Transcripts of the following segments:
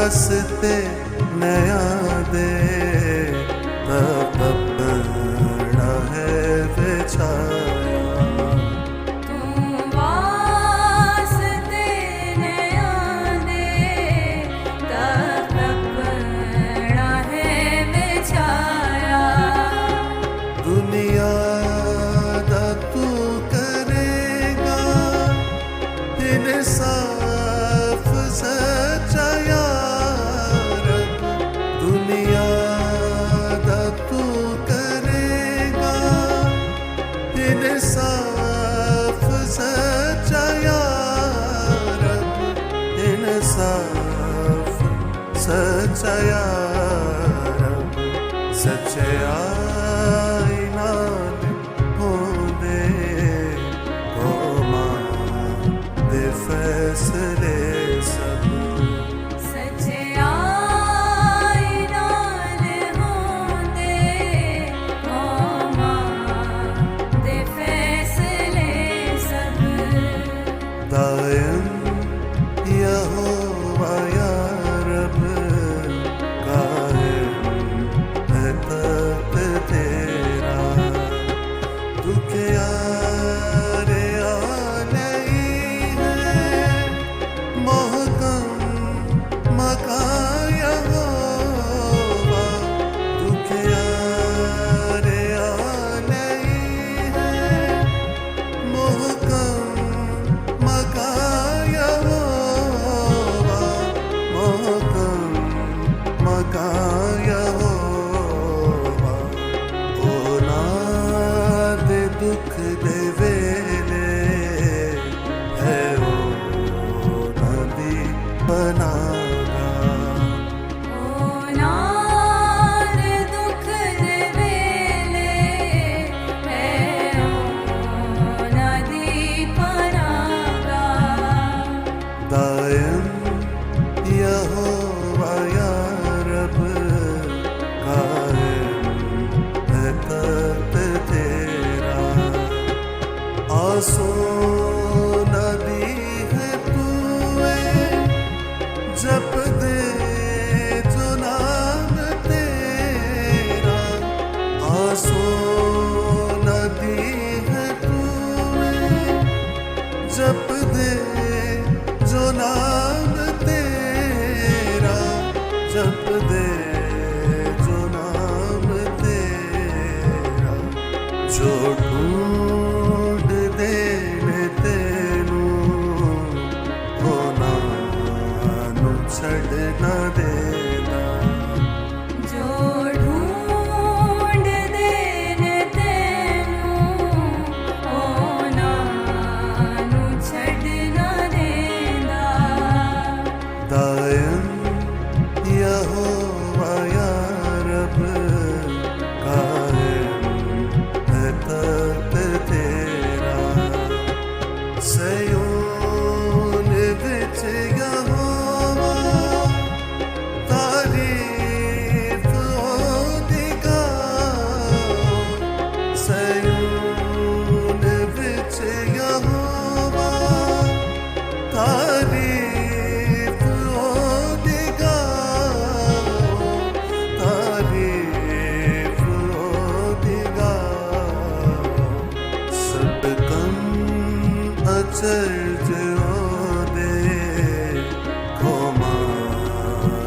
वास्ते नया दे तपना है बेचारा। तू वास्ते नया दे तपना है बेचारा। दुनिया दा तू करेगा इंसाफ सच्चा या रब। दुनिया दा तू करेगा इंसाफ सच्चा या रब। इंसाफ सच्चा या रब। सच्चाई नाल होंदे कौमां दे फैसले सब। सच्चाई नाल होंदे कौमां दे फैसले सब। दायम यहोवा या रब कायम है तख्त तेरा। दुखियारे नहीं है मोहकम मकान यहोवा। दुखियारे नहीं है मोहकम मकान यहोवा। मोहकम मकान यहोवा। ओ नाद दुख दे वेले है ओ नदी बनागा। ओ नार दुख दे वेले है ओ नदी पनागा। दायम यहोवा या रब कायम है तख्त तेरा। आसो नदी है तूए जप दे जो नाम तेरा। आसो नदी है तूए जप दे जो नाम तेरा। जप दे जो नाम तेरा। जो ढूंढ देने तेनू होना नु छड़ ना देना। जो ढूंढ देने तेनू ओ नानू छड़ ना देंदा। दायम यहोवा या रब कायम है तख्त तेरा। सयोन विच यहोवा तारीफ ओदी गाओ। सयोन विच यहोवा तारीफ ओदी गाओ। तारीफ ओदी गाओ। सब कम अचरज ओदे कौमां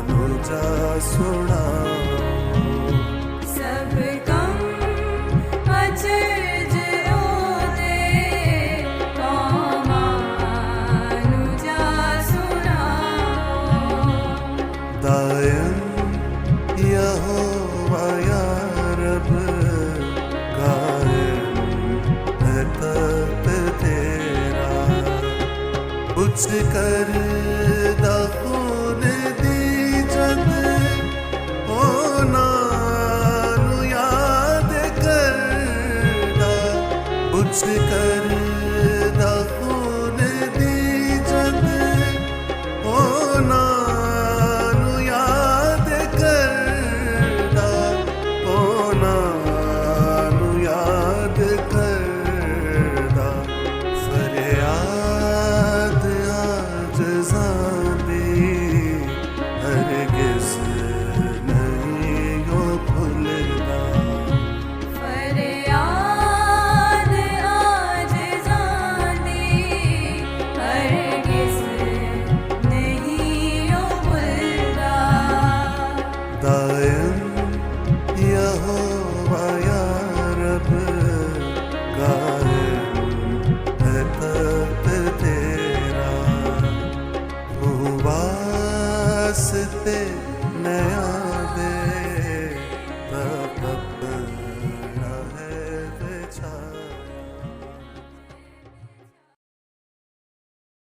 नू जा सुनाओ। सब कम अचरज ओदे कौमां नू जा सुनाओ। दायम यहोवा या रब कायम है तख्त तेरा। कुछ कर दा खून दी जद होना नु याद करदा। कुछ कर दा खून दी जद होना नु याद करदा। होना नु याद करदा। फरियाद आज ज़ादी हर ਰਸਤੇ ਨਿਆਰੇ